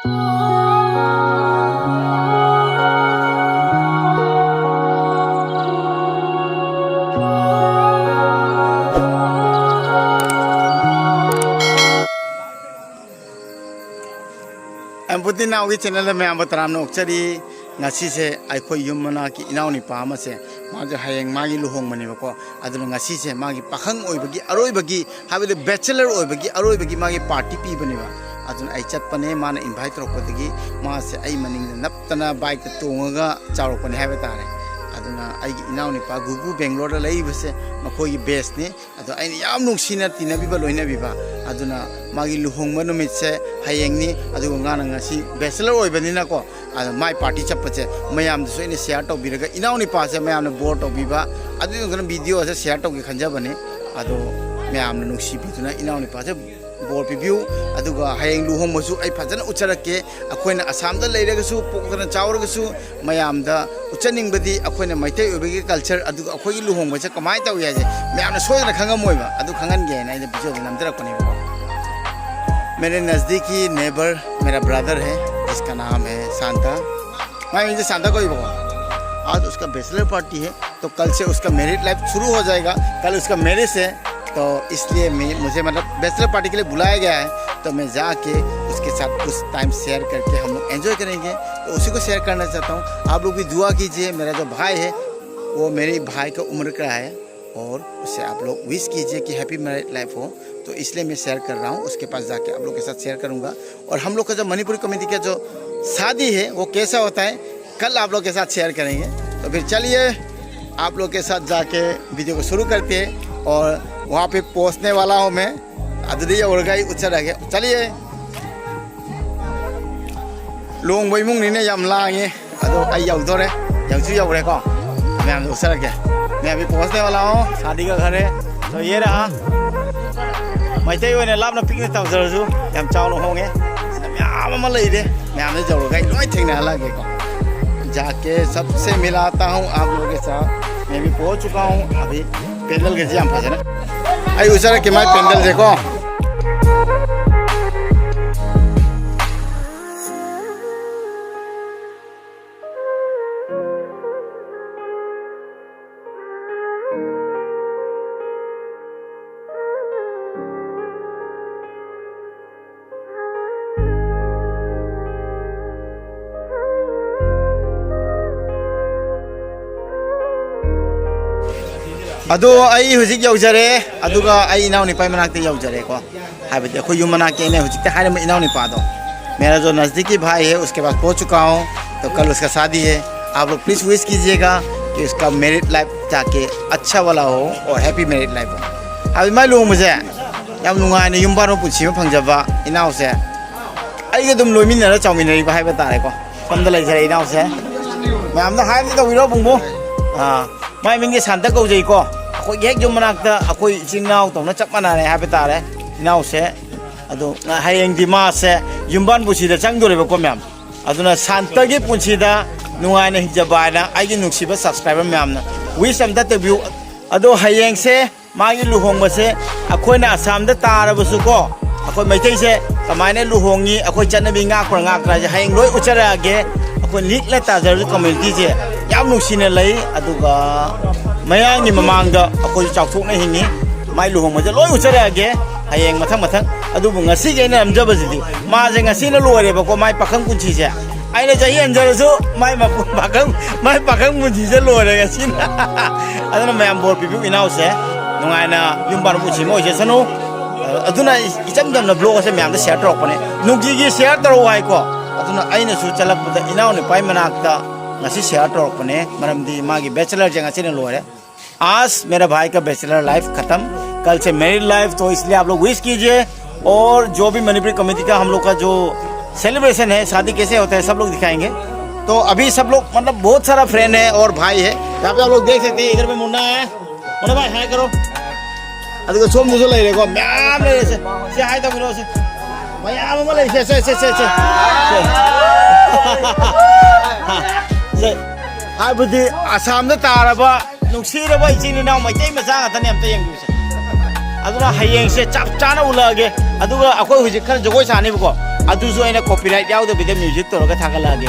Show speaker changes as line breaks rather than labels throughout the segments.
पुती नाव की चैनल में मैं तराम नोक्चरी ngasi se aikoi yumana ki inaw ni pa ma se ma je hayeng magi luhong mani ba ko aduna ngasi se magi pakhang oi bagi aroi bagi habide bachelor oi bagi aroi bagi magi party pi bani ba aduna ai chat pane ma na invite ro patigi ma se ai maning naptana bike ta tonga chawro pane ha ba tare aduna ai gi inaw ni pa gugu Bangalore la lai base makoi base ni adu ai yam nung sina tinabi ba loina bi ba aduna magi luhong manu mit se hayeng ni adu ngana ngasi bachelor oi bani na ko adu mai party chapche mayam so ini share to biraga inaw ni pa se mayam na board to biba adu ngana video se share to gi khanja bane adu mayam na nung si bi tuna inaw ni pa se board review adu ga hayeng luhong masu ai phajana ucharake akoina assam da leiraga su pokdana chawraga su mayam da uchaning badi akoina maitai obegi culture adu akoi luhong ba se kamai taw ya je mayam na soina khanga moiba adu khangan ge na ida video namtara koni ba मेरे नज़दीकी neighbour मेरा brother है जिसका नाम है शांता मैं इनसे शांता को ही बोला आज उसका बैचलर पार्टी है तो कल से उसका मैरिड लाइफ शुरू हो जाएगा कल उसका मैरिज है तो इसलिए मुझे मतलब बैचलर पार्टी के लिए बुलाया गया है तो मैं जाके उसके साथ कुछ टाइम शेयर करके हम लोग एंजॉय करेंगे तो उसी को शेयर करना चाहता हूँ आप लोग भी दुआ कीजिए मेरा जो भाई है वो मेरे भाई का उम्र का है और उससे आप लोग विश कीजिए कि हैप्पी मैरिड लाइफ हो तो इसलिए मैं शेयर कर रहा हूँ उसके पास जाके आप लोग के साथ शेयर करूँगा और हम लोग का जो मणिपुरी कम्युनिटी का जो शादी है वो कैसा होता है कल आप लोग के साथ शेयर करेंगे तो फिर चलिए आप लोग के साथ जाके वीडियो को शुरू करते हैं और वहाँ पे पहुँचने वाला हूँ मैं अदुदी और गई उच्चर है चलिए लोग वही मुंग नहीं यम लाएंगे अदो आई याउदोरे याउचू याउरे को मैं हम उच्चर के मैं अभी पहुँचने वाला हूँ शादी का घर है तो ये रहा मैथई होने लाभना पिकनिक तौजरसु याम चावल होंगे म्याम अमा लेदे म्याम ने जौर गई लोई थेंगना हलागे को जाके सबसे मिलाता हूँ आप लोगों के साथ मैं भी पहुँच चुका हूँ अभी पेंडल के जाम फसना आई उचरा के मैं पेंडल देखो अदो आई हुजिक यौजरे अदुगा आई इनाव निपाई मनाकते यौजरे को हाबते अखो युम मनाके ने हुजिक हारे में इनाव निपा दो मेरा जो नज़दीकी भाई है उसके पास पहुंच चुका हूं तो कल उसका शादी है आप लोग प्लीज़ विश कीजिएगा कि उसका मैरिड लाइफ जाके अच्छा वाला हो और हैप्पी मैरिड लाइफ हो अभी मैं लोग मुझे याम नुंगाने युम बारो पुछी में फंगजबा इनाव से आई के तुम लोमिनरा चाउमिनरी को हाय बता रहे को फंद लेजरे इनाव से मैं हमदा हाय तो विरो बुंगो हां मैं मिंगे शांता को जई को अखोई हेक जो मनाकता अखोई चिंगनाव तोना चप मनारे हाबे तारे इनाव से अदो हायेंग दिमा से युम्बान बुसीदा चंगदोरेबा को म्याम अदुना शांता के पुंसीदा नुंगाने हिजबाना आइगे नुक्सिबा सब्सक्राइबर म्यामना विश अमदा तबिउ अदो हायेंग से मागी लुहोंग से अखोइना असम दा तारबसु को अखोई मैथै से कमाइने लुहोंगी अखोई चनबी ngaखर ngaखरा जे हायेंग लोय उचरागे अखोई लिकला ताजर कम्युनिटी से याम नुक्सिने लई अदुगा मयांगी ममांगदा अखोई चाउथोकना हिंगी माइ लुहोंग मजे लोय उचरागे हायेंग मथंग मथंग अदुबु ngasi गेना amjabasidi ma je ngasi na loire ko mai pakhang kunchi je aina jahi anjarasu mai mapu pakhang kunchi je loire ngasi na aduna mayam bor pipu inau se nungaina yumbar buchi mo je sanu aduna icham dam na blog se mayam da share tok pane nugi gi share taro hai ko aduna aina su chalak buda inau ne pai manak da ngasi share tok pane maramdi magi bachelor je ngasi na loire आज मेरा भाई का bachelor life खत्म कल से married life तो इसलिए आप लोग विश कीजिए और जो भी मणिपुरी कम्युनिटी का हम लोग का जो सेलिब्रेशन है शादी कैसे होता है सब लोग दिखाएंगे तो अभी सब लोग मतलब बहुत सारा फ्रेंड है और भाई है यहाँ पे आप लोग देख सकते हैं इधर पे मुन्ना है मुन्ना भाई हाय करो अभी तो सोम मुझे ले रहेगा मैम ले से हाय तो मिलो से भाई आप मम्मा ले से हाय बुद्धि आसाम में तारबा नुक्सीरबा इचिनी नाव मैतै मचा गतने अमते यंगुसे अदुना हयेंग से चप चाना उलागे अदुगा अखोय हुजिक खर जगोय सानेबको अदुजो इन्हें कॉपीराइट याव तो बिदे म्यूजिक तो रोके थाका लगे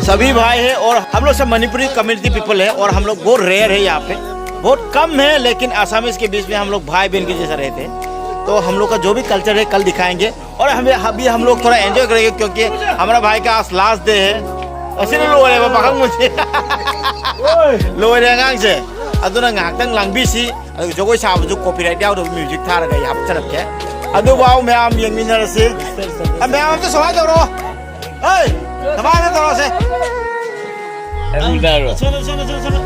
सभी भाई है और हम लोग सब मणिपुरी कम्युनिटी पीपल है और हम लोग बहुत रेयर है यहाँ पे बहुत कम है लेकिन आसामीज के बीच में हम लोग भाई बहन के जैसा रहते हैं तो हम लोग का जो भी कल्चर है कल दिखाएंगे और हमें अभी हम लोग थोड़ा एंजॉय करेंगे क्योंकि हमारा भाई का आज लास्ट डे है ऐसे नहीं लोग है पाखंग मुझे लोग है ngang से अदुना ngakdang langbisi जो कोई साब जो कॉपीराइट याव तो म्यूजिक था रहा यहाँ पर चलते हैं अदु वाव मैं आम यंग मिनर से मैं आम तो सवाल करो ए सवाल करो से सुनो सुनो सुनो सुनो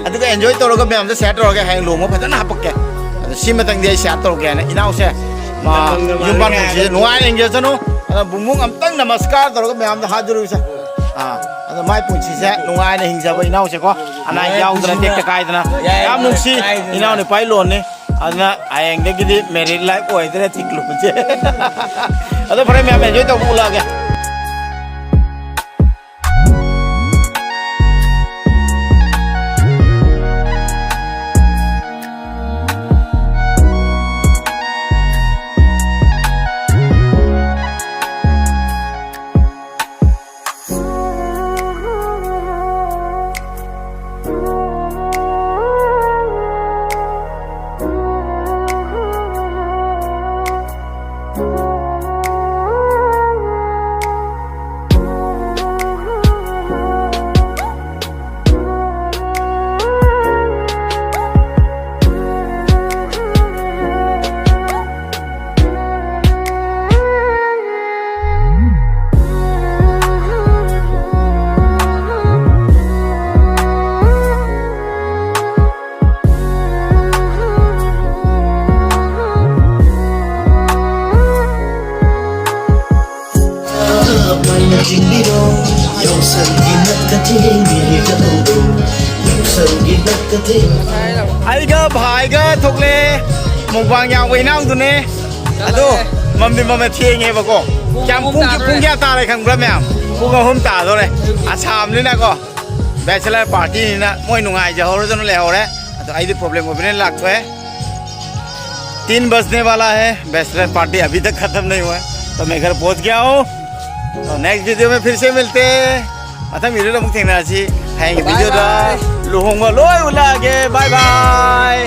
अदुगा एंजॉय तौर मैं आम तो सेट हो गया है लोगों में पता ना पक्के सिम तंग दिया सेट हो गया ना इनाउ से मां युवान मुझे नुआई एंगेज नो बुमुंग हम तंग नमस्कार तौर मैं आम तो हाथ जोड़ से अदो माय पुंसी से नुआई ने हिंजाबो इनाउ से को अना याउ द्रन टेक टकाय दना याम नुसी इनाउ ने पाइलोन ने अदना आयंग दे गिदि मैरिड लाइफ ओइदरे थिक लुजे अदो फरे मैं एंजॉय तो बुला गया आइगा भाईगा थोकले मुबांग याव इनाउ दुने अदो मम्मी मम्मी थिएंगे बको क्या पुंग क्या तारे खंगब्रा मैम पुंग हम ता दो रे आसाम नि ना को बैचलर पार्टी नि ना मोय नुंगाई जहर जन ले होरे तो आइदि प्रॉब्लम ओबने लागतो है 3 बजने वाला है बैचलर पार्टी अभी तक खत्म नहीं हुआ है तो मैं घर पहुंच गया हूं तो नेक्स्ट वीडियो में फिर से मिलते हैं मतलब वीडियो तो मुझे थैंक यू वीडियो दा लुहोंगा लोय उलागे बाय बाय